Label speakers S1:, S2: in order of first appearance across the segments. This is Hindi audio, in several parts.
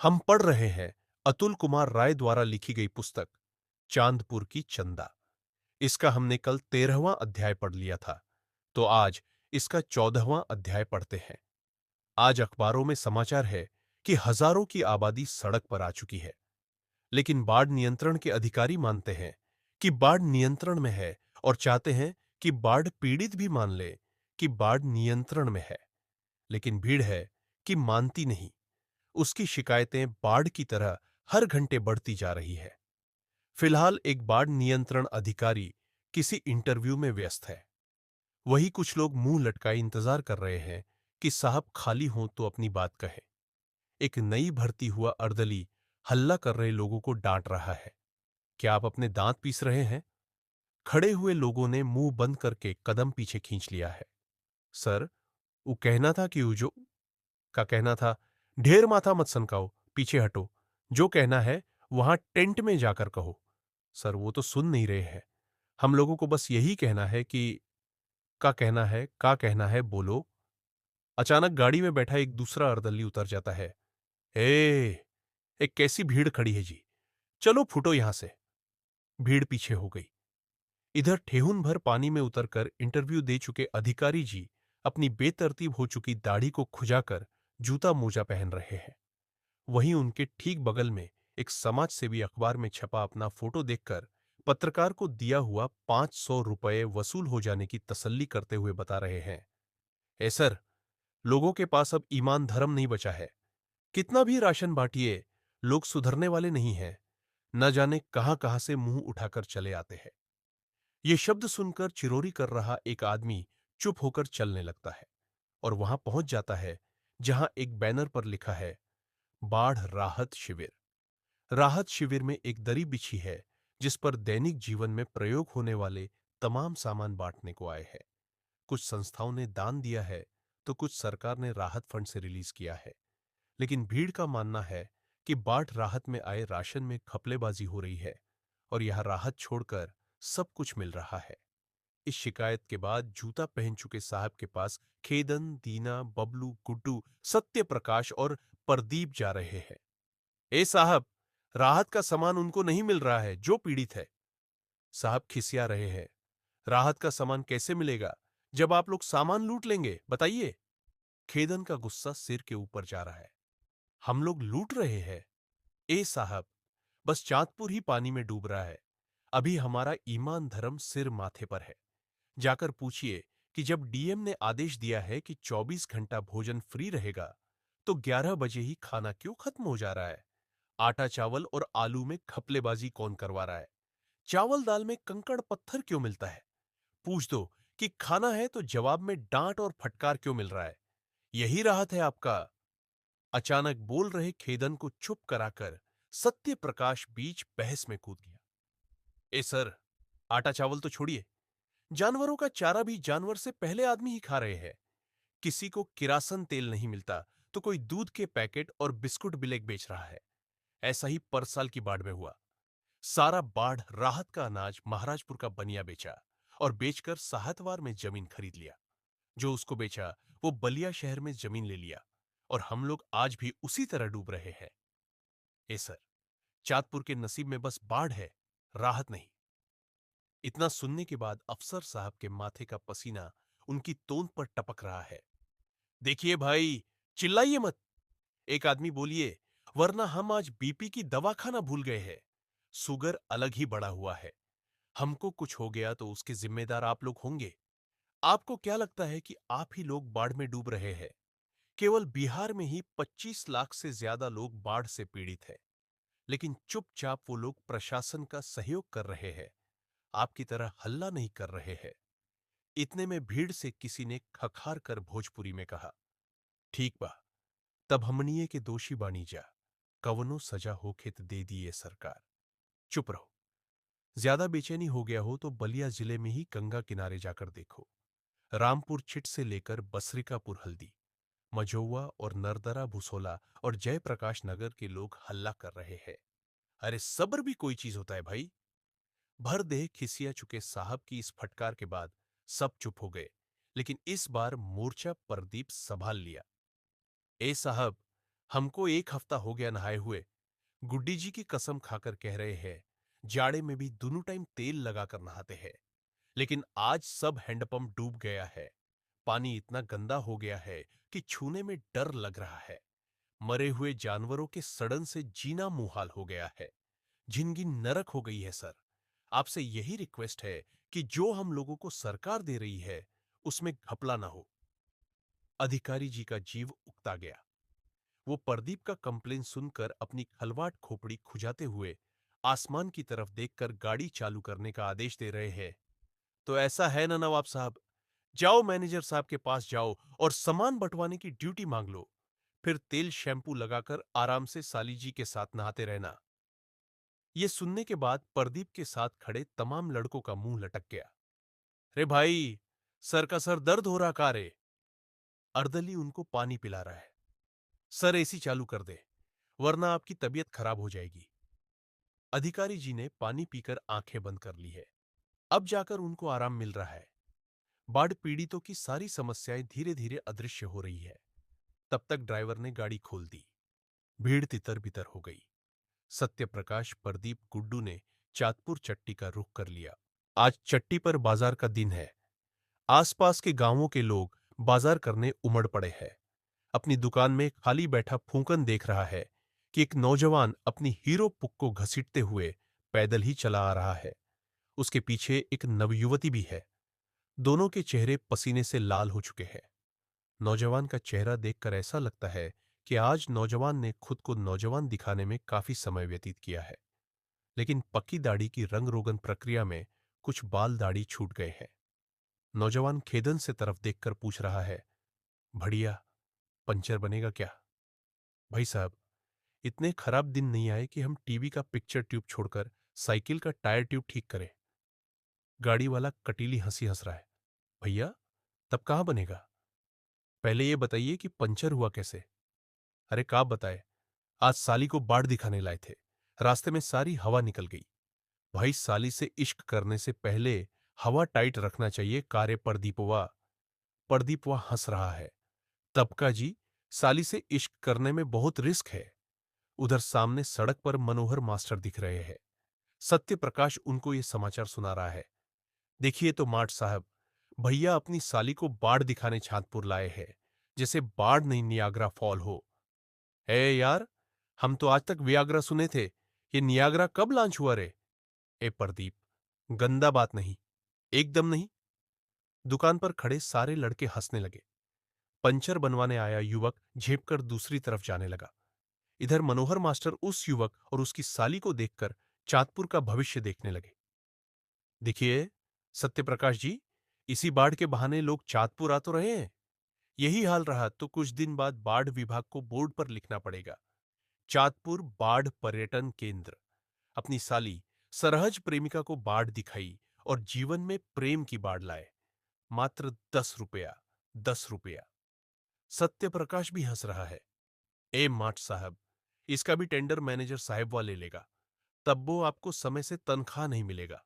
S1: हम पढ़ रहे हैं अतुल कुमार राय द्वारा लिखी गई पुस्तक चांदपुर की चंदा। इसका हमने कल 13वां अध्याय पढ़ लिया था, तो आज इसका 14वां अध्याय पढ़ते हैं। आज अखबारों में समाचार है कि हजारों की आबादी सड़क पर आ चुकी है, लेकिन बाढ़ नियंत्रण के अधिकारी मानते हैं कि बाढ़ नियंत्रण में है और चाहते हैं कि बाढ़ पीड़ित भी मान ले कि बाढ़ नियंत्रण में है। लेकिन भीड़ है कि मानती नहीं। उसकी शिकायतें बाढ़ की तरह हर घंटे बढ़ती जा रही है। फिलहाल एक बाढ़ नियंत्रण अधिकारी किसी इंटरव्यू में व्यस्त है। वही कुछ लोग मुंह लटकाए इंतजार कर रहे हैं कि साहब खाली हों तो अपनी बात कहे। एक नई भर्ती हुआ अर्दली हल्ला कर रहे लोगों को डांट रहा है। क्या आप अपने दांत पीस रहे हैं? खड़े हुए लोगों ने मुंह बंद करके कदम पीछे खींच लिया है। सर, वो कहना था कि वो जो का कहना था, ढेर माथा मत सनकाओ, पीछे हटो। जो कहना है वहां टेंट में जाकर कहो। सर, वो तो सुन नहीं रहे हैं। हम लोगों को बस यही कहना है कि का कहना है बोलो। अचानक गाड़ी में बैठा एक दूसरा अर्दली उतर जाता है। ए, एक कैसी भीड़ खड़ी है जी। चलो फुटो यहां से। भीड़ पीछे हो गई। इधर ठेहुन भर पानी में उतरकर इंटरव्यू दे चुके अधिकारी जी अपनी बेतरतीब हो चुकी दाढ़ी को खुजाकर जूता मोजा पहन रहे हैं। वहीं उनके ठीक बगल में एक समाज सेवी अखबार में छपा अपना फोटो देखकर पत्रकार को दिया हुआ 500 रुपये वसूल हो जाने की तसल्ली करते हुए बता रहे हैं, ए सर, लोगों के पास अब ईमान धर्म नहीं बचा है। कितना भी राशन बांटिए, लोग सुधरने वाले नहीं हैं। न जाने कहां कहां से मुंह उठाकर चले आते हैं। ये शब्द सुनकर चिरोरी कर रहा एक आदमी चुप होकर चलने लगता है और वहां पहुंच जाता है जहां एक बैनर पर लिखा है, बाढ़ राहत शिविर। राहत शिविर में एक दरी बिछी है जिस पर दैनिक जीवन में प्रयोग होने वाले तमाम सामान बांटने को आए हैं। कुछ संस्थाओं ने दान दिया है तो कुछ सरकार ने राहत फंड से रिलीज किया है। लेकिन भीड़ का मानना है कि बाढ़ राहत में आए राशन में घपलेबाजी हो रही है और यह राहत छोड़कर सब कुछ मिल रहा है। इस शिकायत के बाद जूता पहन चुके साहब के पास खेदन, दीना, बबलू, गुड्डू, सत्य प्रकाश और प्रदीप जा रहे हैं। ए साहब, राहत का सामान उनको नहीं मिल रहा है जो पीड़ित है। साहब खिसिया रहे हैं। राहत का सामान कैसे मिलेगा जब आप लोग सामान लूट लेंगे, बताइए। खेदन का गुस्सा सिर के ऊपर जा रहा है। हम लोग लूट रहे हैं? ए साहब, बस चांदपुर ही पानी में डूब रहा है। अभी हमारा ईमान धर्म सिर माथे पर है। जाकर पूछिए कि जब डीएम ने आदेश दिया है कि 24 घंटा भोजन फ्री रहेगा, तो 11 बजे ही खाना क्यों खत्म हो जा रहा है? आटा चावल और आलू में घपलेबाजी कौन करवा रहा है? चावल दाल में कंकड़ पत्थर क्यों मिलता है? पूछ दो कि खाना है तो जवाब में डांट और फटकार क्यों मिल रहा है? यही राहत है आपका? अचानक बोल रहे खेदन को चुप कराकर सत्य प्रकाश बीच बहस में कूद गया। ए सर, आटा चावल तो छोड़िए, जानवरों का चारा भी जानवर से पहले आदमी ही खा रहे हैं। किसी को किरासन तेल नहीं मिलता तो कोई दूध के पैकेट और बिस्कुट बिलेक बेच रहा है। ऐसा ही पर साल की बाढ़ में हुआ। सारा बाढ़ राहत का अनाज महाराजपुर का बनिया बेचा और बेचकर साहतवार में जमीन खरीद लिया। जो उसको बेचा वो बलिया शहर में जमीन ले लिया और हम लोग आज भी उसी तरह डूब रहे हैं। ए सर, चांदपुर के नसीब में बस बाढ़ है, राहत नहीं। इतना सुनने के बाद अफसर साहब के माथे का पसीना उनकी तोंद पर टपक रहा है। देखिए भाई, चिल्लाइए मत। एक आदमी बोलिए, वरना हम आज बीपी की दवा खाना भूल गए हैं। शुगर अलग ही बढ़ा हुआ है। हमको कुछ हो गया तो उसके जिम्मेदार आप लोग होंगे। आपको क्या लगता है कि आप ही लोग बाढ़ में डूब रहे हैं? केवल बिहार में ही 25 लाख से ज्यादा लोग बाढ़ से पीड़ित हैं। लेकिन चुपचाप वो लोग प्रशासन का सहयोग कर रहे हैं, आपकी तरह हल्ला नहीं कर रहे हैं। इतने में भीड़ से किसी ने खखार कर भोजपुरी में कहा, ठीक बा, तब हमनिए के दोषी बानी जा, कवनो सजा होखे त दे दिए सरकार। चुप रहो। ज्यादा बेचैनी हो गया हो तो बलिया जिले में ही गंगा किनारे जाकर देखो। रामपुर छिट से लेकर बसरिकापुर हल्दी, मझौवा और नरदरा भुसोला और जयप्रकाश नगर के लोग हल्ला कर रहे हैं। अरे सब्र भी कोई चीज होता है भाई। भर देह खिसिया चुके साहब की इस फटकार के बाद सब चुप हो गए, लेकिन इस बार मोर्चा प्रदीप संभाल लिया। ए साहब, हमको एक हफ्ता हो गया नहाए हुए। गुड्डी जी की कसम खाकर कह रहे हैं, जाड़े में भी दोनों टाइम तेल लगाकर नहाते हैं। लेकिन आज सब हैंडपंप डूब गया है। पानी इतना गंदा हो गया है कि छूने में डर लग रहा है। मरे हुए जानवरों के सड़न से जीना मुहाल हो गया है। जिंदगी नरक हो गई है सर। आपसे यही रिक्वेस्ट है कि जो हम लोगों को सरकार दे रही है, उसमें घपला ना हो। अधिकारी जी का जीव उकता गया। वो प्रदीप का कंप्लेन सुनकर अपनी खलवाट खोपड़ी खुजाते हुए आसमान की तरफ देखकर गाड़ी चालू करने का आदेश दे रहे हैं। तो ऐसा है ना नवाब साहब, जाओ मैनेजर साहब के पास जाओ और सामान बंटवाने की ड्यूटी मांग लो। फिर तेल शैंपू लगाकर आराम से साली जी के साथ नहाते रहना। ये सुनने के बाद प्रदीप के साथ खड़े तमाम लड़कों का मुंह लटक गया। रे भाई, सर का सर दर्द हो रहा का रे? अर्दली उनको पानी पिला रहा है। सर एसी चालू कर दे, वरना आपकी तबीयत खराब हो जाएगी। अधिकारी जी ने पानी पीकर आंखें बंद कर ली है। अब जाकर उनको आराम मिल रहा है। बाढ़ पीड़ितों की सारी समस्याएं धीरे धीरे अदृश्य हो रही है। तब तक ड्राइवर ने गाड़ी खोल दी। भीड़ तितर बितर हो गई। सत्यप्रकाश, प्रदीप, गुड्डू ने चाँदपुर चट्टी का रुख कर लिया। आज चट्टी पर बाजार का दिन है। आसपास के गांवों के लोग बाजार करने उमड़ पड़े हैं। अपनी दुकान में खाली बैठा फूंकन देख रहा है कि एक नौजवान अपनी हीरो पुक को घसीटते हुए पैदल ही चला आ रहा है। उसके पीछे एक नवयुवती भी है। दोनों के चेहरे पसीने से लाल हो चुके हैं। नौजवान का चेहरा देखकर ऐसा लगता है कि आज नौजवान ने खुद को नौजवान दिखाने में काफी समय व्यतीत किया है। लेकिन पक्की दाढ़ी की रंग रोगन प्रक्रिया में कुछ बाल दाढ़ी छूट गए हैं। नौजवान खेदन से तरफ देखकर पूछ रहा है, बढ़िया, पंचर बनेगा क्या? भाई साहब, इतने खराब दिन नहीं आए कि हम टीवी का पिक्चर ट्यूब छोड़कर साइकिल का टायर ट्यूब ठीक करें। गाड़ी वाला कटीली हंसी हंस रहा है। भैया, तब कहाँ बनेगा? पहले ये बताइए कि पंचर हुआ कैसे? अरे का बताए, आज साली को बाढ़ दिखाने लाए थे। रास्ते में सारी हवा निकल गई। भाई, साली से इश्क करने से पहले हवा टाइट रखना चाहिए कारे प्रदीपवा। प्रदीपवा हंस रहा है। तबका जी, साली से इश्क करने में बहुत रिस्क है। उधर सामने सड़क पर मनोहर मास्टर दिख रहे हैं। सत्य प्रकाश उनको ये समाचार सुना रहा है। देखिए तो माठ साहब, भैया अपनी साली को बाढ़ दिखाने चांदपुर लाए हैं। जैसे बाढ़ नहीं नियाग्रा फॉल हो। ए यार, हम तो आज तक वियाग्रा सुने थे। ये नियाग्रा कब लॉन्च हुआ रे? ए प्रदीप, गंदा बात नहीं, एकदम नहीं। दुकान पर खड़े सारे लड़के हंसने लगे। पंचर बनवाने आया युवक झेपकर दूसरी तरफ जाने लगा। इधर मनोहर मास्टर उस युवक और उसकी साली को देखकर चांदपुर का भविष्य देखने लगे। देखिए सत्यप्रकाश जी, इसी बाढ़ के बहाने लोग चांदपुर आ तो रहे हैं। यही हाल रहा तो कुछ दिन बाद बाढ़ विभाग को बोर्ड पर लिखना पड़ेगा, चांदपुर बाढ़ पर्यटन केंद्र। अपनी साली सरहज प्रेमिका को बाढ़ दिखाई और जीवन में प्रेम की बाढ़ लाए। मात्र 10 रुपया, 10 रुपया। सत्यप्रकाश भी हंस रहा है। ए माठ साहब, इसका भी टेंडर मैनेजर साहेब ले लेगा। तब वो आपको समय से तनख्वाह नहीं मिलेगा।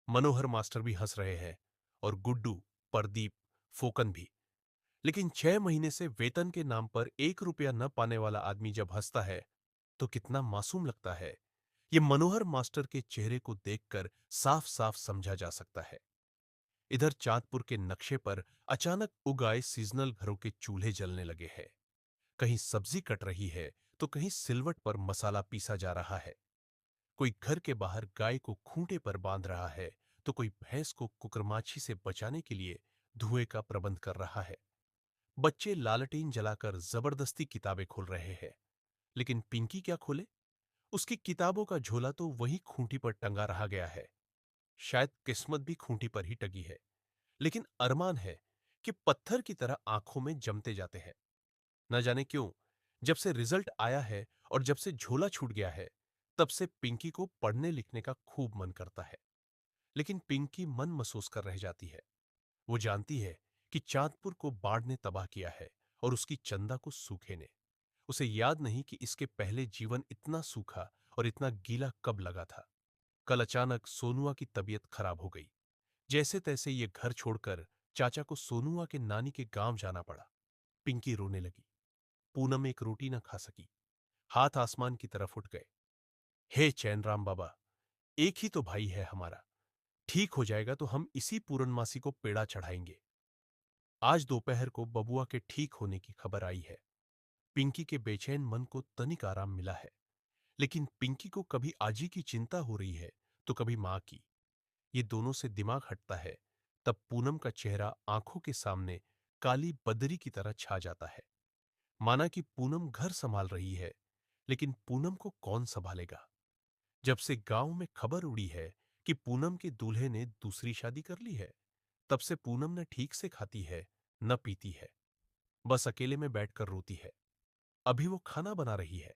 S1: मनोहर मास्टर भी हंस रहे हैं और गुड्डू, प्रदीप, फोकन भी। लेकिन 6 महीने से वेतन के नाम पर 1 रुपया न पाने वाला आदमी जब हंसता है तो कितना मासूम लगता है, ये मनोहर मास्टर के चेहरे को देखकर साफ साफ समझा जा सकता है। इधर चांदपुर के नक्शे पर अचानक उग आए सीजनल घरों के चूल्हे जलने लगे हैं। कहीं सब्जी कट रही है तो कहीं सिलवट पर मसाला पीसा जा रहा है। कोई घर के बाहर गाय को खूंटे पर बांध रहा है तो कोई भैंस को कुकरमाछी से बचाने के लिए धुएं का प्रबंध कर रहा है। बच्चे लालटेन जलाकर जबरदस्ती किताबें खोल रहे हैं। लेकिन पिंकी क्या खोले? उसकी किताबों का झोला तो वहीं खूंटी पर टंगा रहा गया है। शायद किस्मत भी खूंटी पर ही टंगी है। लेकिन अरमान है कि पत्थर की तरह आंखों में जमते जाते हैं। न जाने क्यों, जब से रिजल्ट आया है और जब से झोला छूट गया है, तब से पिंकी को पढ़ने लिखने का खूब मन करता है। लेकिन पिंकी मन महसूस कर रह जाती है। वो जानती है कि चांदपुर को बाढ़ ने तबाह किया है और उसकी चंदा को सूखे ने। उसे याद नहीं कि इसके पहले जीवन इतना सूखा और इतना गीला कब लगा था। कल अचानक सोनुआ की तबीयत खराब हो गई। जैसे तैसे ये घर छोड़कर चाचा को सोनुआ के नानी के गांव जाना पड़ा। पिंकी रोने लगी। पूनम एक रोटी न खा सकी। हाथ आसमान की तरफ उठ गए। हे चैनराम बाबा, एक ही तो भाई है हमारा। ठीक हो जाएगा तो हम इसी पूर्णमासी को पेड़ा चढ़ाएंगे। आज दोपहर को बबुआ के ठीक होने की खबर आई है। पिंकी के बेचैन मन को तनिक आराम मिला है, लेकिन पिंकी को कभी आजी की चिंता हो रही है तो कभी मां की। ये दोनों से दिमाग हटता है, तब पूनम का चेहरा आंखों के सामने काली बदरी की तरह छा जाता है। माना कि पूनम घर संभाल रही है, लेकिन पूनम को कौन संभालेगा? जब से गांव में खबर उड़ी है कि पूनम के दूल्हे ने दूसरी शादी कर ली है, तब से पूनम न ठीक से खाती है, न पीती है। बस अकेले में बैठकर रोती है। अभी वो खाना बना रही है।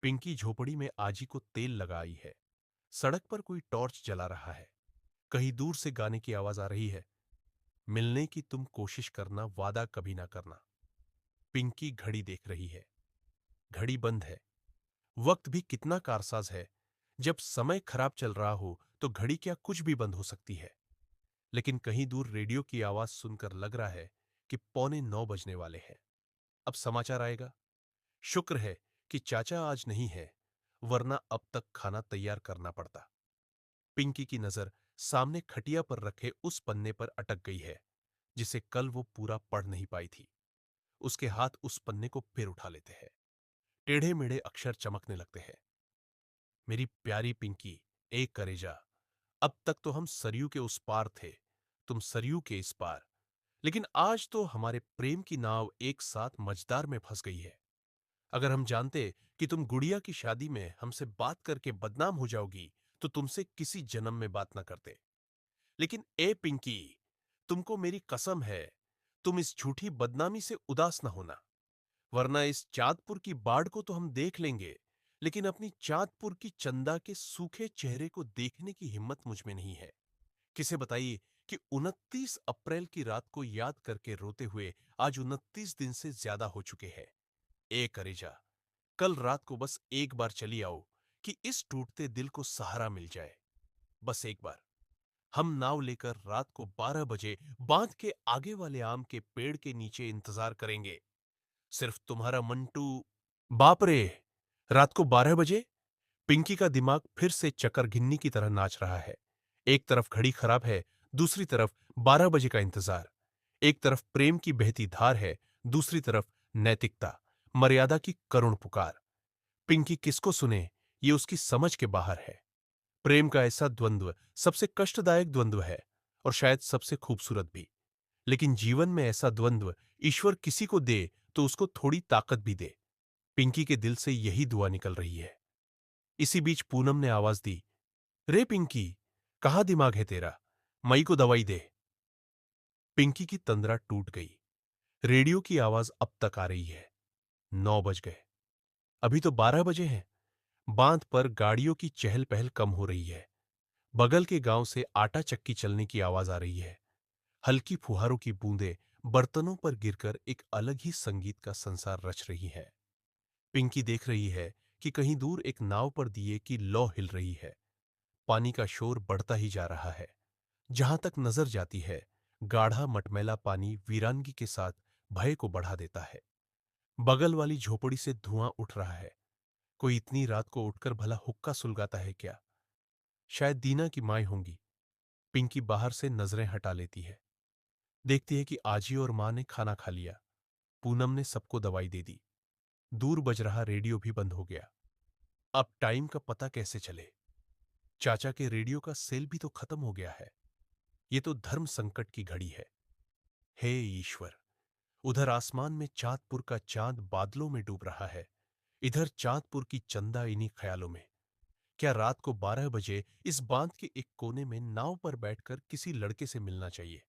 S1: पिंकी झोपड़ी में आजी को तेल लगा आई है। सड़क पर कोई टॉर्च जला रहा है। कहीं दूर से गाने की आवाज आ रही है, मिलने की तुम कोशिश करना, वादा कभी ना करना। पिंकी घड़ी देख रही है। घड़ी बंद है। वक्त भी कितना कारसाज है। जब समय खराब चल रहा हो तो घड़ी क्या कुछ भी बंद हो सकती है। लेकिन कहीं दूर रेडियो की आवाज सुनकर लग रहा है कि 8:45 बजने वाले हैं। अब समाचार आएगा। शुक्र है कि चाचा आज नहीं है, वरना अब तक खाना तैयार करना पड़ता। पिंकी की नजर सामने खटिया पर रखे उस पन्ने पर अटक गई है जिसे कल वो पूरा पढ़ नहीं पाई थी। उसके हाथ उस पन्ने को फिर उठा लेते हैं। टेढ़े मेढ़े अक्षर चमकने लगते हैं। मेरी प्यारी पिंकी, एक करेजा, अब तक तो हम सरयू के उस पार थे, तुम सरयू के इस पार। लेकिन आज तो हमारे प्रेम की नाव एक साथ मझधार में फंस गई है। अगर हम जानते कि तुम गुड़िया की शादी में हमसे बात करके बदनाम हो जाओगी, तो तुमसे किसी जन्म में बात ना करते। लेकिन ए पिंकी, तुमको मेरी कसम है, तुम इस झूठी बदनामी से उदास न होना। वरना इस चांदपुर की बाढ़ को तो हम देख लेंगे, लेकिन अपनी चांदपुर की चंदा के सूखे चेहरे को देखने की हिम्मत मुझ में नहीं है। किसे बताइए कि 29 अप्रैल की रात को याद करके रोते हुए आज 29 दिन से ज्यादा हो चुके हैं। ए करेजा, कल रात को बस एक बार चली आओ कि इस टूटते दिल को सहारा मिल जाए। बस एक बार। हम नाव लेकर रात को 12 बजे बांध के आगे वाले आम के पेड़ के नीचे इंतजार करेंगे। सिर्फ तुम्हारा मंटू। बाप रे! रात को 12 बजे? पिंकी का दिमाग फिर से चक्कर घिन्नी की तरह नाच रहा है। एक तरफ घड़ी खराब है, दूसरी तरफ 12 बजे का इंतजार। एक तरफ प्रेम की बहती धार है, दूसरी तरफ नैतिकता, मर्यादा की करुण पुकार। पिंकी किसको सुने, ये उसकी समझ के बाहर है। प्रेम का ऐसा द्वंद्व सबसे कष्टदायक द्वंद्व है और शायद सबसे खूबसूरत भी। लेकिन जीवन में ऐसा द्वंद्व ईश्वर किसी को दे तो उसको थोड़ी ताकत भी दे। पिंकी के दिल से यही दुआ निकल रही है। इसी बीच पूनम ने आवाज दी, रे पिंकी, कहाँ दिमाग है तेरा? मई को दवाई दे। पिंकी की तंद्रा टूट गई। रेडियो की आवाज अब तक आ रही है। 9 बज गए। अभी तो 12 बजे हैं। बांध पर गाड़ियों की चहल पहल कम हो रही है। बगल के गांव से आटा चक्की चलने की आवाज आ रही है। हल्की फुहारों की बूंदें बर्तनों पर गिरकर एक अलग ही संगीत का संसार रच रही है। पिंकी देख रही है कि कहीं दूर एक नाव पर दिए की लौ हिल रही है। पानी का शोर बढ़ता ही जा रहा है। जहां तक नजर जाती है, गाढ़ा मटमैला पानी वीरानगी के साथ भय को बढ़ा देता है। बगल वाली झोपड़ी से धुआं उठ रहा है। कोई इतनी रात को उठकर भला हुक्का सुलगाता है क्या? शायद दीना की माई होंगी। पिंकी बाहर से नजरें हटा लेती है। देखती है कि आजी और मां ने खाना खा लिया। पूनम ने सबको दवाई दे दी। दूर बज रहा रेडियो भी बंद हो गया। अब टाइम का पता कैसे चले? चाचा के रेडियो का सेल भी तो खत्म हो गया है। ये तो धर्म संकट की घड़ी है। हे ईश्वर! उधर आसमान में चांदपुर का चांद बादलों में डूब रहा है, इधर चांदपुर की चंदा इन्हीं ख्यालों में। क्या रात को 12 बजे इस बांध के एक कोने में नाव पर बैठकर किसी लड़के से मिलना चाहिए,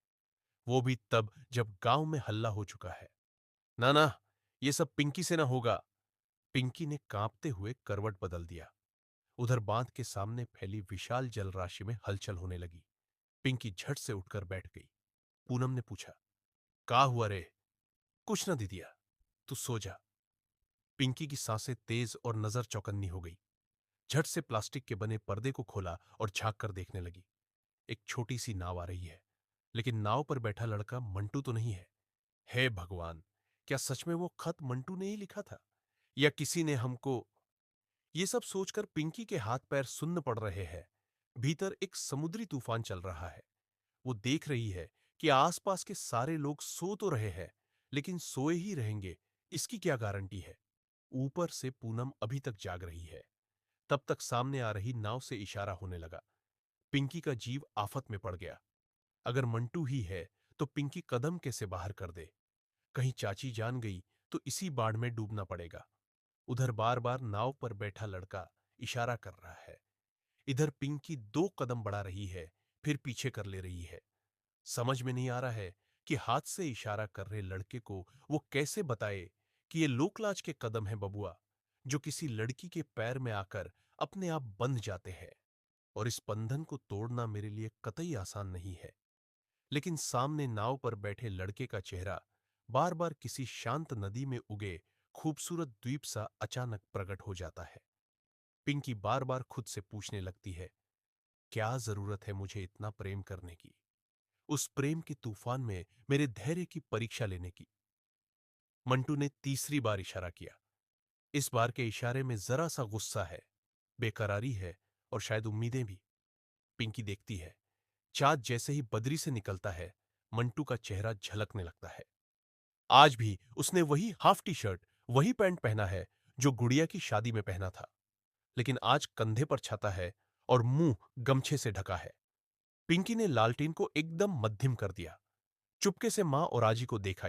S1: वो भी तब जब गांव में हल्ला हो चुका है। ना ना, ये सब पिंकी से ना होगा। पिंकी ने कांपते हुए करवट बदल दिया। उधर बांध के सामने फैली विशाल जलराशि में हलचल होने लगी। पिंकी झट से उठकर बैठ गई। पूनम ने पूछा, का हुआ रे? कुछ ना दीदिया, तू सो जा। पिंकी की सांसें तेज और नजर चौकन्नी हो गई। झट से प्लास्टिक के बने पर्दे को खोला और झांक कर देखने लगी। एक छोटी सी नाव आ रही है, लेकिन नाव पर बैठा लड़का मंटू तो नहीं है। हे भगवान! क्या सच में वो खत मंटू ने ही लिखा था, या किसी ने हमको? ये सब सोचकर पिंकी के हाथ पैर सुन्न पड़ रहे हैं। भीतर एक समुद्री तूफान चल रहा है। वो देख रही है कि आसपास के सारे लोग सो तो रहे हैं, लेकिन सोए ही रहेंगे इसकी क्या गारंटी है। ऊपर से पूनम अभी तक जाग रही है। तब तक सामने आ रही नाव से इशारा होने लगा। पिंकी का जीव आफत में पड़ गया। अगर मंटू ही है तो पिंकी कदम कैसे बाहर कर दे? कहीं चाची जान गई तो इसी बाढ़ में डूबना पड़ेगा। उधर बार बार नाव पर बैठा लड़का इशारा कर रहा है। इधर पिंकी 2 कदम बढ़ा रही है, फिर पीछे कर ले रही है। समझ में नहीं आ रहा है कि हाथ से इशारा कर रहे लड़के को वो कैसे बताए कि ये लोकलाज के कदम है बबुआ, जो किसी लड़की के पैर में आकर अपने आप बंध जाते हैं। और इस बंधन को तोड़ना मेरे लिए कतई आसान नहीं है। लेकिन सामने नाव पर बैठे लड़के का चेहरा बार बार किसी शांत नदी में उगे खूबसूरत द्वीप सा अचानक प्रकट हो जाता है। पिंकी बार बार खुद से पूछने लगती है, क्या जरूरत है मुझे इतना प्रेम करने की, उस प्रेम के तूफान में मेरे धैर्य की परीक्षा लेने की। मंटू ने तीसरी बार इशारा किया। इस बार के इशारे में जरा सा गुस्सा है, बेकरारी है, और शायद उम्मीदें भी। पिंकी देखती है, चाँद जैसे ही बदरी से निकलता है, मंटू का चेहरा झलकने लगता है। आज भी उसने वही हाफ टी शर्ट, वही पैंट पहना है जो गुड़िया की शादी में पहना था, लेकिन आज कंधे पर छाता है और मुंह गमछे से ढका है। पिंकी ने लालटेन को एकदम मध्यम कर दिया। चुपके से मां और आजी को देख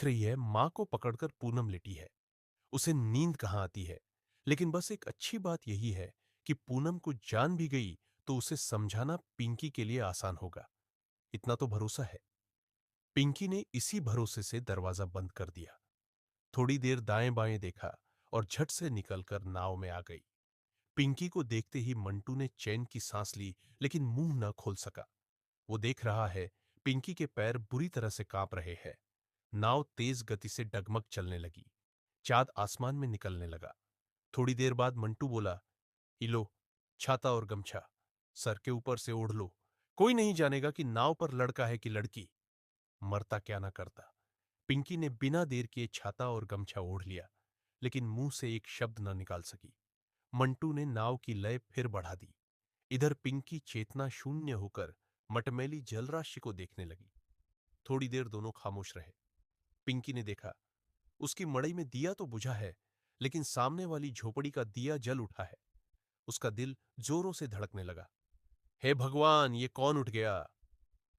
S1: रही है। मां को पकड़कर पूनम लेटी है। उसे नींद कहां आती है, लेकिन बस एक अच्छी बात यही है कि पूनम को जान भी गई तो उसे समझाना पिंकी के लिए आसान होगा। इतना तो भरोसा है। पिंकी ने इसी भरोसे से दरवाजा बंद कर दिया। थोड़ी देर दाएं बाएं देखा और झट से निकलकर नाव में आ गई। पिंकी को देखते ही मंटू ने चैन की सांस ली, लेकिन मुंह न खोल सका। वो देख रहा है, पिंकी के पैर बुरी तरह से कांप रहे हैं। नाव तेज गति से डगमग चलने लगी। चाँद आसमान में निकलने लगा। थोड़ी देर बाद मंटू बोला, इलो, छाता और गमछा सर के ऊपर से ओढ़ लो। कोई नहीं जानेगा कि नाव पर लड़का है कि लड़की। मरता क्या ना करता। पिंकी ने बिना देर किए छाता और गमछा ओढ़ लिया, लेकिन मुंह से एक शब्द न निकाल सकी। मंटू ने नाव की लय फिर बढ़ा दी। इधर पिंकी चेतना शून्य होकर मटमैली जलराशि को देखने लगी। थोड़ी देर दोनों खामोश रहे। पिंकी ने देखा, उसकी मड़ई में दिया तो बुझा है, लेकिन सामने वाली झोपड़ी का दिया जल उठा है। उसका दिल जोरों से धड़कने लगा। हे भगवान, ये कौन उठ गया?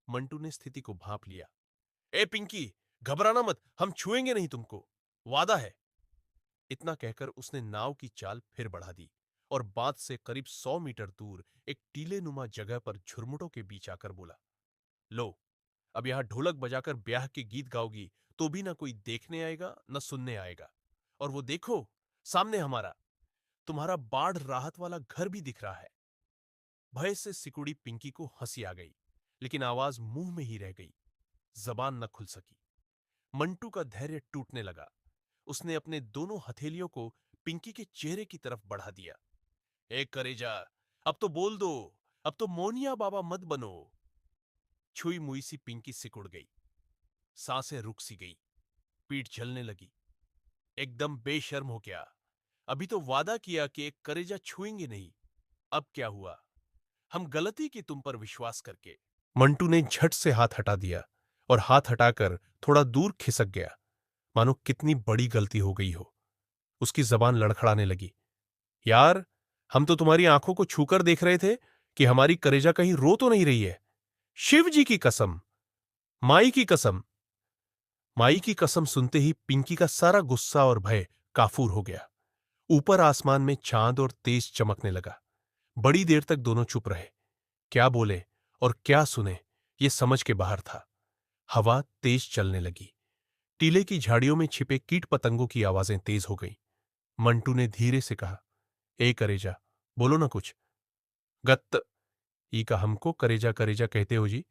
S1: मंटू ने स्थिति को भांप लिया। ए पिंकी, घबराना मत, हम छुएंगे नहीं तुमको, वादा है। इतना कहकर उसने नाव की चाल फिर बढ़ा दी और बांध से करीब 100 मीटर दूर एक टीले नुमा जगह पर झुरमुटों के बीच आकर बोला, लो, अब यहां ढोलक बजाकर ब्याह के गीत गाओगी तो भी ना कोई देखने आएगा न सुनने आएगा। और वो देखो, सामने हमारा तुम्हारा बाढ़ राहत वाला घर भी दिख रहा है। भय से सिकुड़ी पिंकी को हंसी आ गई, लेकिन आवाज मुंह में ही रह गई। जबान न खुल सकी। मंटू का धैर्य टूटने लगा। उसने अपने दोनों हथेलियों को पिंकी के चेहरे की तरफ बढ़ा दिया। ए करेजा, अब तो बोल दो, अब तो मोनिया बाबा मत बनो। छुई मुई सी पिंकी सिकुड़ गई। सांसें रुक सी गई। पीठ जलने लगी। एकदम बेशर्म हो गया। अभी तो वादा किया कि एक करेजा छुएंगे नहीं। अब क्या हुआ? हम गलती की तुम पर विश्वास करके। मंटू ने झट से हाथ हटा दिया और हाथ हटाकर थोड़ा दूर खिसक गया, मानो कितनी बड़ी गलती हो गई हो। उसकी जबान लड़खड़ाने लगी। यार, हम तो तुम्हारी आंखों को छूकर देख रहे थे कि हमारी करेजा कहीं रो तो नहीं रही है। शिव जी की कसम, माई की कसम। माई की कसम सुनते ही पिंकी का सारा गुस्सा और भय काफूर हो गया। ऊपर आसमान में चांद और तेज चमकने लगा। बड़ी देर तक दोनों चुप रहे। क्या बोले और क्या सुने, ये समझ के बाहर था। हवा तेज चलने लगी। टीले की झाड़ियों में छिपे कीट पतंगों की आवाजें तेज हो गईं। मंटू ने धीरे से कहा, ए करेजा, बोलो ना कुछ। गत्त, ई का हमको करेजा करेजा कहते हो जी।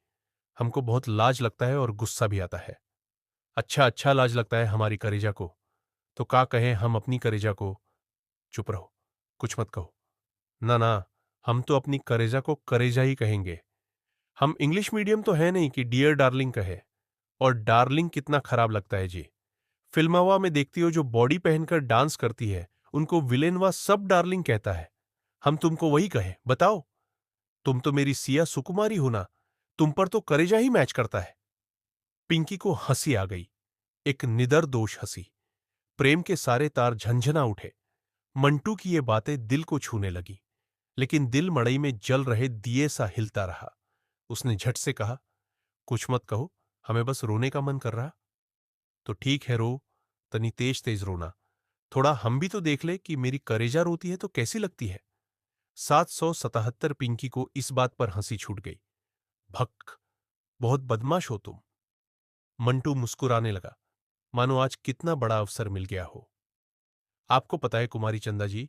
S1: हमको बहुत लाज लगता है और गुस्सा भी आता है। अच्छा अच्छा लाज लगता है हमारी करेजा को। तो का कहें हम अपनी करेजा को? चुप रहो, कुछ मत कहो। ना ना, हम तो अपनी करेजा को करेजा ही कहेंगे। हम इंग्लिश मीडियम तो है नहीं कि डियर डार्लिंग कहे। और डार्लिंग कितना खराब लगता है जी। फिल्मवा में देखती हो जो बॉडी पहनकर डांस करती है, उनको विलेन व सब डार्लिंग कहता है। हम तुमको वही कहें, बताओ। तुम तो मेरी सिया सुकुमारी हो ना, तुम पर तो करेजा ही मैच करता है। पिंकी को हंसी आ गई, एक निडर दोष हंसी। प्रेम के सारे तार झंझना उठे। मंटू की ये बातें दिल को छूने लगी, लेकिन दिल मड़ई में जल रहे दिए सा हिलता रहा। उसने झट से कहा, कुछ मत कहो, हमें बस रोने का मन कर रहा। तो ठीक है, रो, तनी तेज तेज रोना। थोड़ा हम भी तो देख ले कि मेरी करेजा रोती है तो कैसी लगती है। 777 पिंकी को इस बात पर हंसी छूट गई। भक, बहुत बदमाश हो तुम। मंटू मुस्कुराने लगा, मानो आज कितना बड़ा अवसर मिल गया हो। आपको पता है कुमारी चंदा जी,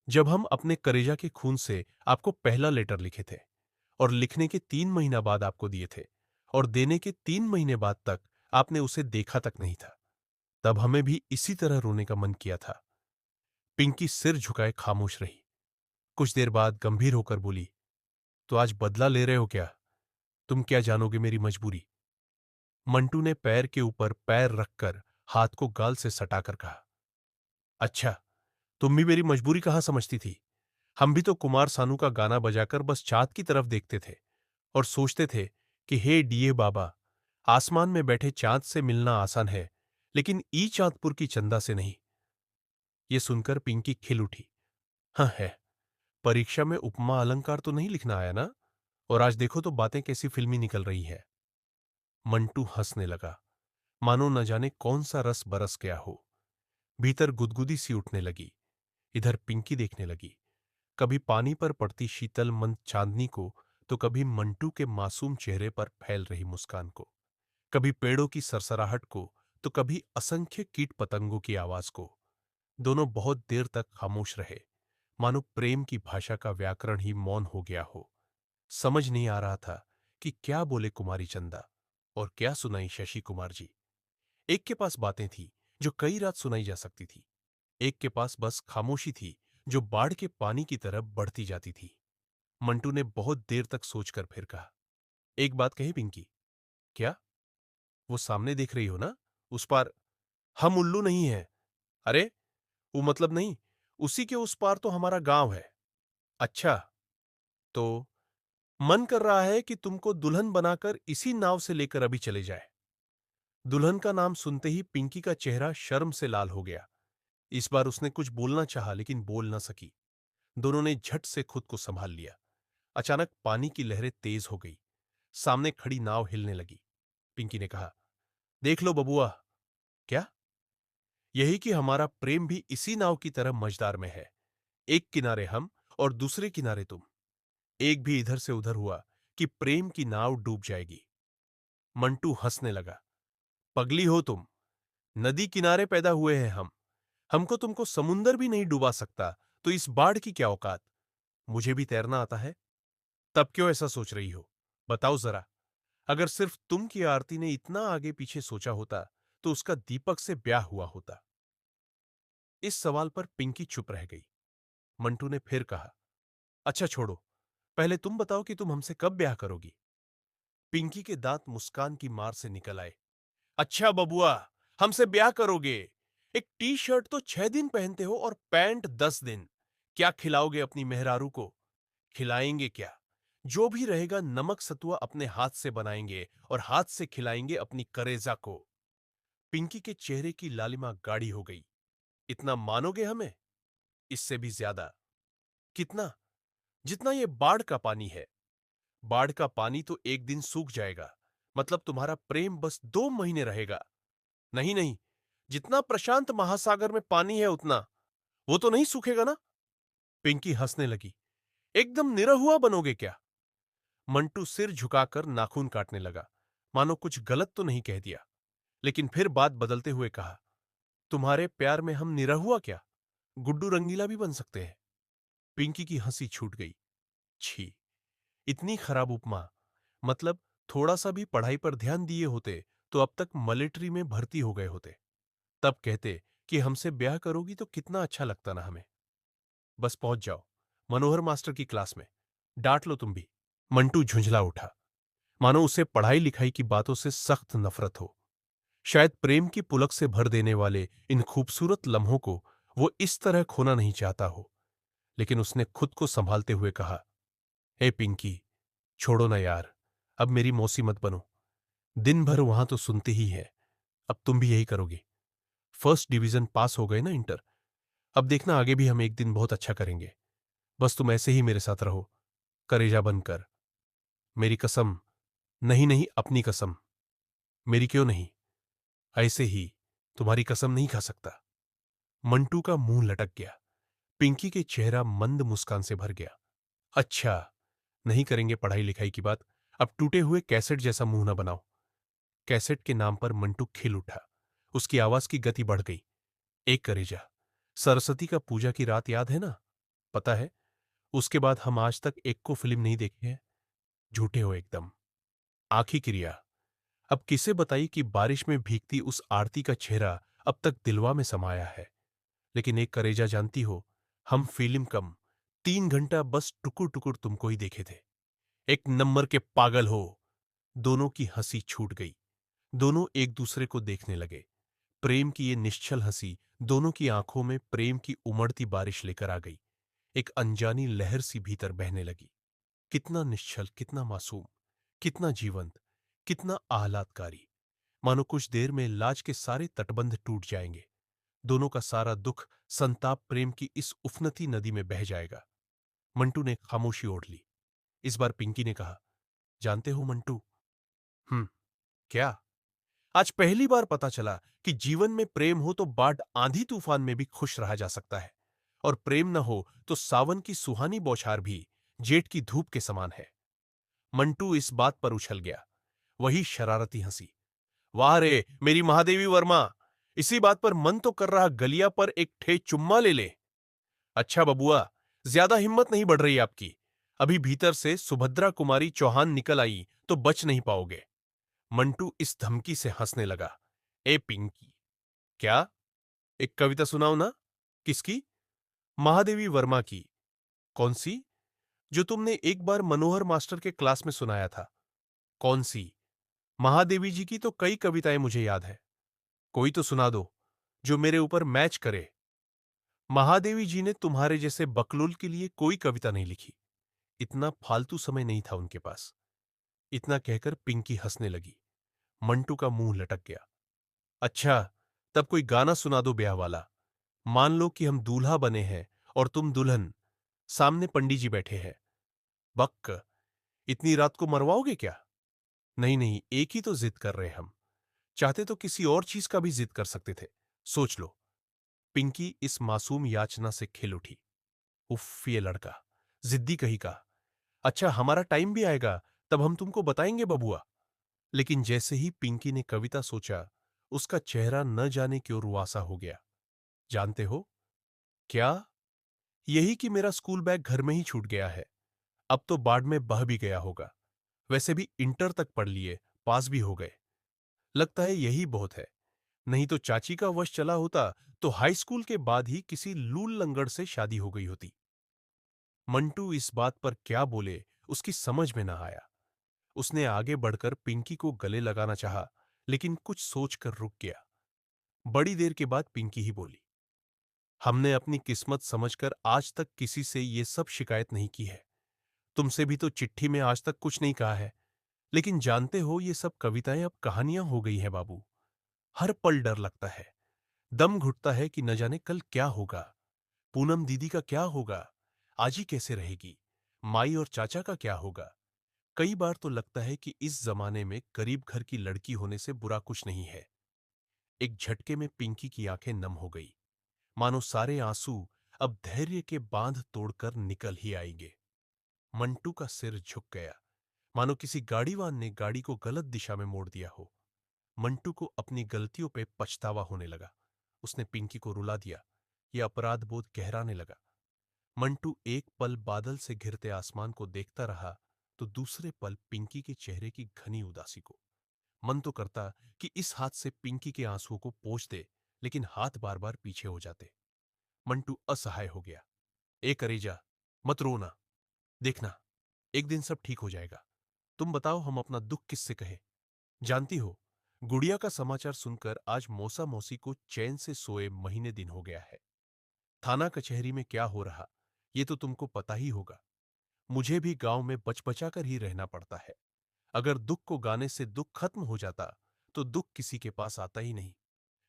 S1: जब हम अपने करेजा के खून से आपको पहला लेटर लिखे थे और लिखने के 3 महीना बाद आपको दिए थे और देने के 3 महीने बाद तक आपने उसे देखा तक नहीं था, तब हमें भी इसी तरह रोने का मन किया था। पिंकी सिर झुकाए खामोश रही। कुछ देर बाद गंभीर होकर बोली, तो आज बदला ले रहे हो क्या? तुम क्या जानोगे मेरी मजबूरी? मंटू ने पैर के ऊपर पैर रखकर हाथ को गाल से सटाकर कहा, अच्छा, तुम भी मेरी मजबूरी कहां समझती थी? हम भी तो कुमार सानू का गाना बजाकर बस चाँद की तरफ देखते थे और सोचते थे कि हे डीए बाबा, आसमान में बैठे चाँद से मिलना आसान है, लेकिन ई चांदपुर की चंदा से नहीं। ये सुनकर पिंकी खिल उठी। हाँ है, परीक्षा में उपमा अलंकार तो नहीं लिखना आया ना? और आज देखो तो बातें कैसी फिल्मी निकल रही है। मंटू हंसने लगा, मानो न जाने कौन सा रस बरस गया हो। भीतर गुदगुदी सी उठने लगी। इधर पिंकी देखने लगी, कभी पानी पर पड़ती शीतल मंद चांदनी को, तो कभी मंटू के मासूम चेहरे पर फैल रही मुस्कान को, कभी पेड़ों की सरसराहट को, तो कभी असंख्य कीट पतंगों की आवाज को। दोनों बहुत देर तक खामोश रहे, मानो प्रेम की भाषा का व्याकरण ही मौन हो गया हो। समझ नहीं आ रहा था कि क्या बोले कुमारी चंदा और क्या सुनाई शशि कुमार जी। एक के पास बातें थी जो कई रात सुनाई जा सकती थी, एक के पास बस खामोशी थी जो बाढ़ के पानी की तरफ बढ़ती जाती थी। मंटू ने बहुत देर तक सोचकर फिर कहा, एक बात कही पिंकी? क्या? वो सामने देख रही हो ना, उस पार? हम उल्लू नहीं हैं। अरे, वो मतलब नहीं, उसी के उस पार तो हमारा गांव है। अच्छा, तो मन कर रहा है कि तुमको दुल्हन बनाकर इसी नाव से लेकर अभी चले जाए। दुल्हन का नाम सुनते ही पिंकी का चेहरा शर्म से लाल हो गया। इस बार उसने कुछ बोलना चाहा लेकिन बोल न सकी। दोनों ने झट से खुद को संभाल लिया। अचानक पानी की लहरें तेज हो गई। सामने खड़ी नाव हिलने लगी। पिंकी ने कहा, देख लो बबुआ। क्या? यही कि हमारा प्रेम भी इसी नाव की तरह मझदार में है। एक किनारे हम और दूसरे किनारे तुम। एक भी इधर से उधर हुआ कि प्रेम की नाव डूब जाएगी। मंटू हंसने लगा, पगली हो तुम। नदी किनारे पैदा हुए हैं हम। हमको तुमको समुंदर भी नहीं डुबा सकता, तो इस बाढ़ की क्या औकात? मुझे भी तैरना आता है। तब क्यों ऐसा सोच रही हो? बताओ जरा। अगर सिर्फ तुम की आरती ने इतना आगे पीछे सोचा होता, तो उसका दीपक से ब्याह हुआ होता। इस सवाल पर पिंकी चुप रह गई। मंटू ने फिर कहा, अच्छा छोड़ो, पहले तुम बताओ कि तुम हमसे कब ब्याह करोगी? पिंकी के दांत मुस्कान की मार से निकल आए। अच्छा बबुआ, हमसे ब्याह करोगे? एक टी शर्ट तो 6 दिन पहनते हो और पैंट 10 दिन। क्या खिलाओगे अपनी मेहरारू को? खिलाएंगे क्या? जो भी रहेगा नमक सतुआ अपने हाथ से बनाएंगे और हाथ से खिलाएंगे अपनी करेजा को। पिंकी के चेहरे की लालिमा गाढ़ी हो गई। इतना मानोगे हमें? इससे भी ज्यादा। कितना? जितना ये बाढ़ का पानी है। बाढ़ का पानी तो एक दिन सूख जाएगा, मतलब तुम्हारा प्रेम बस 2 महीने रहेगा। नहीं नहीं, जितना प्रशांत महासागर में पानी है उतना। वो तो नहीं सूखेगा ना? पिंकी हंसने लगी, एकदम निरहुआ बनोगे क्या? मंटू सिर झुकाकर नाखून काटने लगा, मानो कुछ गलत तो नहीं कह दिया। लेकिन फिर बात बदलते हुए कहा, तुम्हारे प्यार में हम निरहुआ क्या, गुड्डू रंगीला भी बन सकते हैं। पिंकी की हंसी छूट गई। छी, इतनी खराब उपमा। मतलब थोड़ा सा भी पढ़ाई पर ध्यान दिए होते तो अब तक मिलिट्री में भर्ती हो गए होते। तब कहते कि हमसे ब्याह करोगी तो कितना अच्छा लगता ना हमें। बस पहुंच जाओ मनोहर मास्टर की क्लास में, डांट लो तुम भी। मंटू झुंझला उठा, मानो उसे पढ़ाई लिखाई की बातों से सख्त नफरत हो। शायद प्रेम की पुलक से भर देने वाले इन खूबसूरत लम्हों को वो इस तरह खोना नहीं चाहता हो। लेकिन उसने खुद को संभालते हुए कहा, हे पिंकी, छोड़ो ना यार, अब मेरी मौसी मत बनो। दिन भर वहां तो सुनते ही है, अब तुम भी यही करोगे। फर्स्ट डिवीजन पास हो गए ना इंटर, अब देखना आगे भी हम एक दिन बहुत अच्छा करेंगे। बस तुम ऐसे ही मेरे साथ रहो, करेजा बनकर। मेरी कसम, नहीं नहीं, अपनी कसम। मेरी क्यों नहीं, ऐसे ही तुम्हारी कसम नहीं खा सकता। मंटू का मुंह लटक गया। पिंकी के चेहरा मंद मुस्कान से भर गया। अच्छा, नहीं करेंगे पढ़ाई लिखाई की बात, अब टूटे हुए कैसेट जैसा मुंह ना बनाओ। कैसेट के नाम पर मंटू खिल उठा। उसकी आवाज की गति बढ़ गई। एक करेजा, सरस्वती का पूजा की रात याद है ना? पता है, उसके बाद हम आज तक एक को फिल्म नहीं देखे हैं। झूठे हो एकदम। आंखी क्रिया। अब किसे बताई कि बारिश में भीगती उस आरती का चेहरा अब तक दिलवा में समाया है। लेकिन एक करेजा, जानती हो, हम फिल्म कम 3 घंटा बस टुकुर टुकुर तुमको ही देखे थे। एक नंबर के पागल हो। दोनों की हंसी छूट गई। दोनों एक दूसरे को देखने लगे। प्रेम की ये निश्चल हंसी दोनों की आंखों में प्रेम की उमड़ती बारिश लेकर आ गई। एक अनजानी लहर सी भीतर बहने लगी। कितना निश्चल, कितना मासूम, कितना जीवंत, कितना आह्लादकारी। मानो कुछ देर में लाज के सारे तटबंध टूट जाएंगे। दोनों का सारा दुख, संताप प्रेम की इस उफनती नदी में बह जाएगा। मंटू ने खामोशी ओढ़ ली। इस बार पिंकी ने कहा, जानते हो मंटू। क्या? आज पहली बार पता चला कि जीवन में प्रेम हो तो बाढ़ आंधी तूफान में भी खुश रहा जा सकता है, और प्रेम न हो तो सावन की सुहानी बौछार भी जेठ की धूप के समान है। मंटू इस बात पर उछल गया। वही शरारती हंसी। वाह रे मेरी महादेवी वर्मा, इसी बात पर मन तो कर रहा गलिया पर एक ठे चुम्मा ले ले। अच्छा बबुआ, ज्यादा हिम्मत नहीं बढ़ रही आपकी। अभी भीतर से सुभद्रा कुमारी चौहान निकल आई तो बच नहीं पाओगे। मंटू इस धमकी से हंसने लगा। ए पिंकी, क्या? एक कविता सुनाओ ना। किसकी? महादेवी वर्मा की। कौन सी? जो तुमने एक बार मनोहर मास्टर के क्लास में सुनाया था। कौन सी? महादेवी जी की तो कई कविताएं मुझे याद है। कोई तो सुना दो जो मेरे ऊपर मैच करे। महादेवी जी ने तुम्हारे जैसे बकलुल के लिए कोई कविता नहीं लिखी। इतना फालतू समय नहीं था उनके पास। इतना कहकर पिंकी हंसने लगी। मंटू का मुंह लटक गया। अच्छा, तब कोई गाना सुना दो ब्याह वाला। मान लो कि हम दूल्हा बने हैं और तुम दुल्हन, सामने पंडित जी बैठे हैं। बक, इतनी रात को मरवाओगे क्या? नहीं नहीं, एक ही तो जिद कर रहे हम। चाहते तो किसी और चीज का भी जिद कर सकते थे। सोच लो। पिंकी इस मासूम याचना से खिल उठी। उफ, ये लड़का जिद्दी कहीं का। अच्छा, हमारा टाइम भी आएगा, तब हम तुमको बताएंगे बबुआ। लेकिन जैसे ही पिंकी ने कविता सोचा, उसका चेहरा न जाने क्यों रुआसा हो गया। जानते हो क्या? यही कि मेरा स्कूल बैग घर में ही छूट गया है। अब तो बाढ़ में बह भी गया होगा। वैसे भी इंटर तक पढ़ लिए, पास भी हो गए। लगता है यही बहुत है। नहीं तो चाची का वश चला होता तो हाई स्कूल के बाद ही किसी लूल लंगड़ से शादी हो गई होती। मंटू इस बात पर क्या बोले उसकी समझ में ना आया। उसने आगे बढ़कर पिंकी को गले लगाना चाहा, लेकिन कुछ सोचकर रुक गया। बड़ी देर के बाद पिंकी ही बोली, हमने अपनी किस्मत समझकर आज तक किसी से ये सब शिकायत नहीं की है। तुमसे भी तो चिट्ठी में आज तक कुछ नहीं कहा है। लेकिन जानते हो, ये सब कविताएं अब कहानियां हो गई हैं बाबू। हर पल डर लगता है। दम घुटता है कि न जाने कल क्या होगा। पूनम दीदी का क्या होगा? आजी कैसे रहेगी? माई और चाचा का क्या होगा? कई बार तो लगता है कि इस जमाने में गरीब घर की लड़की होने से बुरा कुछ नहीं है। एक झटके में पिंकी की आंखें नम हो गई। मानो सारे आंसू अब धैर्य के बांध तोड़कर निकल ही आएंगे। मंटू का सिर झुक गया, मानो किसी गाड़ीवान ने गाड़ी को गलत दिशा में मोड़ दिया हो। मंटू को अपनी गलतियों पे पछतावा होने लगा। उसने पिंकी को रुला दिया। यह अपराध बोध गहराने लगा। मंटू एक पल बादल से घिरते आसमान को देखता रहा, तो दूसरे पल पिंकी के चेहरे की घनी उदासी को। मन तो करता कि इस हाथ से पिंकी के आंसुओं को पोंछ दे, लेकिन हाथ बार बार पीछे हो जाते। मंटू असहाय हो गया। ए करेजा, मत रोना। देखना, एक दिन सब ठीक हो जाएगा। तुम बताओ, हम अपना दुख किससे कहें? जानती हो, गुड़िया का समाचार सुनकर आज मौसा मौसी को चैन से सोए महीने दिन हो गया है। थाना कचहरी में क्या हो रहा, ये तो तुमको पता ही होगा। मुझे भी गांव में बच बचा कर ही रहना पड़ता है। अगर दुख को गाने से दुख खत्म हो जाता, तो दुख किसी के पास आता ही नहीं।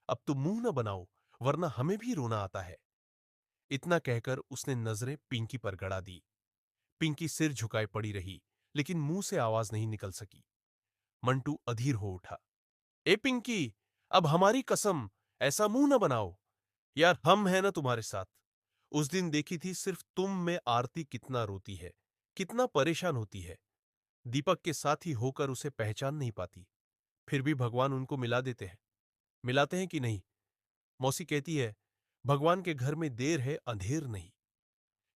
S1: अब तुम मुंह न बनाओ, वरना हमें भी रोना आता है। इतना कहकर उसने नजरें पिंकी पर गड़ा दी। पिंकी सिर झुकाए पड़ी रही, लेकिन मुंह से आवाज नहीं निकल सकी। मंटू अधीर हो उठा। ए पिंकी, अब हमारी कसम, ऐसा मुंह न बनाओ। यार, हम हैं ना तुम्हारे साथ। उस दिन देखी थी सिर्फ तुम में आरती कितना रोती है, कितना परेशान होती है। दीपक के साथ ही होकर उसे पहचान नहीं पाती, फिर भी भगवान उनको मिला देते हैं। मिलाते हैं कि नहीं? मौसी कहती है, भगवान के घर में देर है, अंधेर नहीं।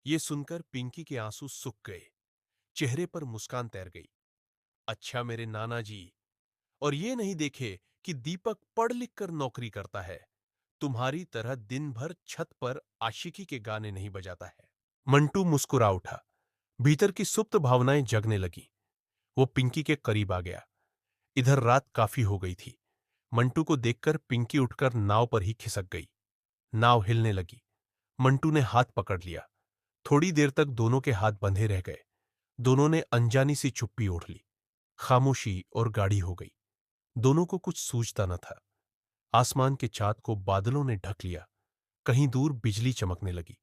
S1: ये सुनकर पिंकी के आंसू सूख गए, चेहरे पर मुस्कान तैर गई। अच्छा मेरे नाना जी, और ये नहीं देखे कि दीपक पढ़ लिख कर नौकरी करता है, तुम्हारी तरह दिन भर छत पर आशिकी के गाने नहीं बजाता है। मंटू मुस्कुरा उठा। भीतर की सुप्त भावनाएं जगने लगी। वो पिंकी के करीब आ गया। इधर रात काफी हो गई थी। मंटू को देखकर पिंकी उठकर नाव पर ही खिसक गई। नाव हिलने लगी। मंटू ने हाथ पकड़ लिया। थोड़ी देर तक दोनों के हाथ बंधे रह गए। दोनों ने अनजानी सी चुप्पी ओढ़ ली। खामोशी और गाढ़ी हो गई। दोनों को कुछ सूझता न था। आसमान के चाँद को बादलों ने ढक लिया। कहीं दूर बिजली चमकने लगी।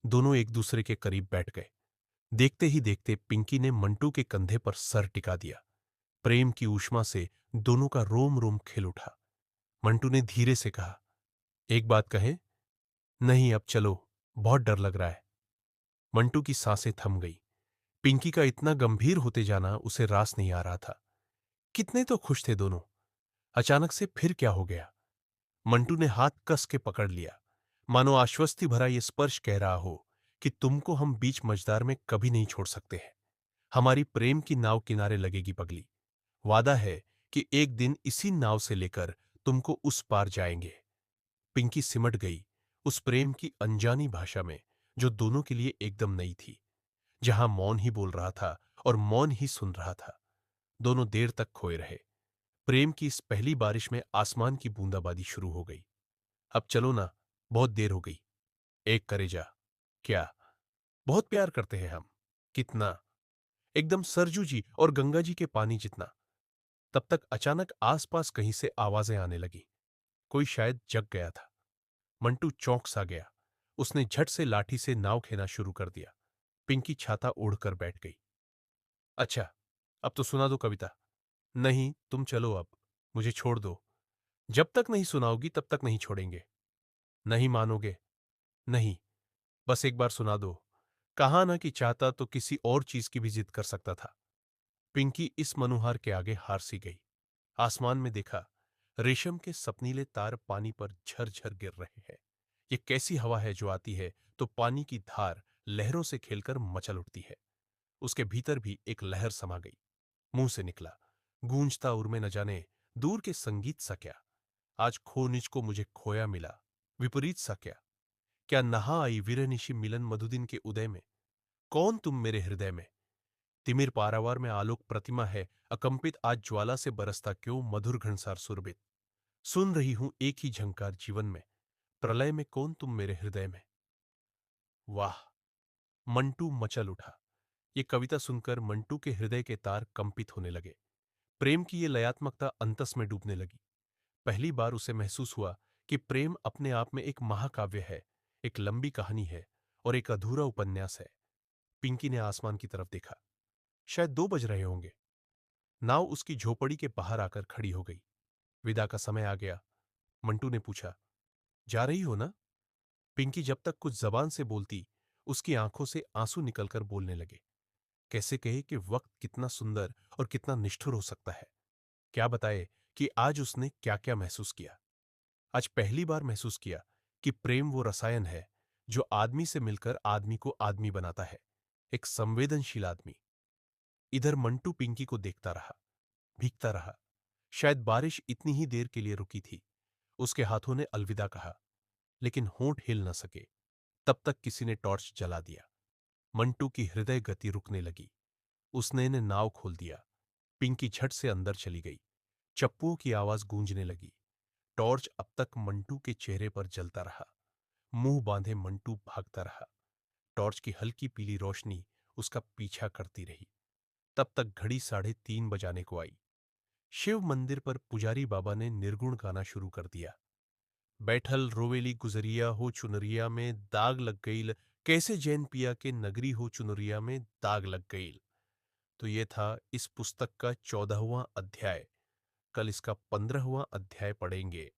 S1: दोनों एक दूसरे के करीब बैठ गए। देखते ही देखते पिंकी ने मंटू के कंधे पर सर टिका दिया। प्रेम की ऊष्मा से दोनों का रोम रोम खिल उठा। मंटू ने धीरे से कहा, एक बात कहें? नहीं, अब चलो, बहुत डर लग रहा है। मंटू की सांसें थम गई। पिंकी का इतना गंभीर होते जाना उसे रास नहीं आ रहा था। कितने तो खुश थे दोनों। अचानक से फिर क्या हो गया? मंटू ने हाथ कस के पकड़ लिया, मानो आश्वस्ति भरा ये स्पर्श कह रहा हो कि तुमको हम बीच मझधार में कभी नहीं छोड़ सकते हैं। हमारी प्रेम की नाव किनारे लगेगी पगली। वादा है कि एक दिन इसी नाव से लेकर तुमको उस पार जाएंगे। पिंकी सिमट गई उस प्रेम की अनजानी भाषा में, जो दोनों के लिए एकदम नई थी, जहां मौन ही बोल रहा था और मौन ही सुन रहा था। दोनों देर तक खोए रहे। प्रेम की इस पहली बारिश में आसमान की बूंदाबांदी शुरू हो गई। अब चलो ना, बहुत देर हो गई। एक करेजा। क्या? बहुत प्यार करते हैं हम। कितना? एकदम सरजू जी और गंगा जी के पानी जितना। तब तक अचानक आसपास कहीं से आवाजें आने लगी। कोई शायद जग गया था। मंटू चौंक सा गया। उसने झट से लाठी से नाव खेना शुरू कर दिया। पिंकी छाता ओढ़कर बैठ गई। अच्छा, अब तो सुना दो कविता। नहीं, तुम चलो अब। मुझे छोड़ दो। जब तक नहीं सुनाओगी तब तक नहीं छोड़ेंगे। नहीं मानोगे? नहीं, बस एक बार सुना दो। कहा ना कि चाहता तो किसी और चीज की भी जिद कर सकता था। पिंकी इस मनुहार के आगे हार सी गई। आसमान में देखा, रेशम के सपनीले तार पानी पर झरझर गिर रहे हैं। ये कैसी हवा है जो आती है तो पानी की धार लहरों से खेलकर मचल उठती है। उसके भीतर भी एक लहर समा गई। मुंह से निकला, गूंजता उर में न जाने दूर के संगीत सा क्या। आज खो निज को मुझे खोया मिला, विपरीत सा क्या। क्या नहा आई विरनिशी मिलन मधुदिन के उदय में। कौन तुम मेरे हृदय में। तिमिर पारावार में आलोक प्रतिमा है, अकंपित आज ज्वाला से बरसता क्यों मधुर घनसार सुरभित। सुन रही हूं एक ही झंकार जीवन में, प्रलय में कौन तुम मेरे हृदय में। वाह! मंटू मचल उठा। ये कविता सुनकर मंटू के हृदय के तार कंपित होने लगे। प्रेम की ये लयात्मकता अंतस में डूबने लगी। पहली बार उसे महसूस हुआ कि प्रेम अपने आप में एक महाकाव्य है, एक लंबी कहानी है और एक अधूरा उपन्यास है। पिंकी ने आसमान की तरफ देखा। शायद 2 बज रहे होंगे। नाव उसकी झोपड़ी के बाहर आकर खड़ी हो गई। विदा का समय आ गया। मंटू ने पूछा, जा रही हो ना? पिंकी जब तक कुछ जबान से बोलती, उसकी आंखों से आंसू निकलकर बोलने लगे। कैसे कहे कि वक्त कितना सुंदर और कितना निष्ठुर हो सकता है। क्या बताए कि आज उसने क्या क्या महसूस किया। आज पहली बार महसूस किया कि प्रेम वो रसायन है जो आदमी से मिलकर आदमी को आदमी बनाता है, एक संवेदनशील आदमी। इधर मंटू पिंकी को देखता रहा, भीगता रहा। शायद बारिश इतनी ही देर के लिए रुकी थी। उसके हाथों ने अलविदा कहा, लेकिन होंठ हिल न सके। तब तक किसी ने टॉर्च जला दिया। मंटू की हृदय गति रुकने लगी। उसने ने नाव खोल दिया। पिंकी झट से अंदर चली गई। चप्पुओं की आवाज गूंजने लगी। टॉर्च अब तक मंटू के चेहरे पर जलता रहा। मुंह बांधे मंटू भागता रहा। टॉर्च की हल्की पीली रोशनी उसका पीछा करती रही। तब तक घड़ी 3:30 बजाने को आई। शिव मंदिर पर पुजारी बाबा ने निर्गुण गाना शुरू कर दिया। बैठल रोवेली गुजरिया हो चुनरिया में दाग लग गईल, कैसे जैन पिया के नगरी हो चुनरिया में दाग लग गईल। तो ये था इस पुस्तक का 14वां अध्याय। कल इसका 15वां अध्याय पढ़ेंगे।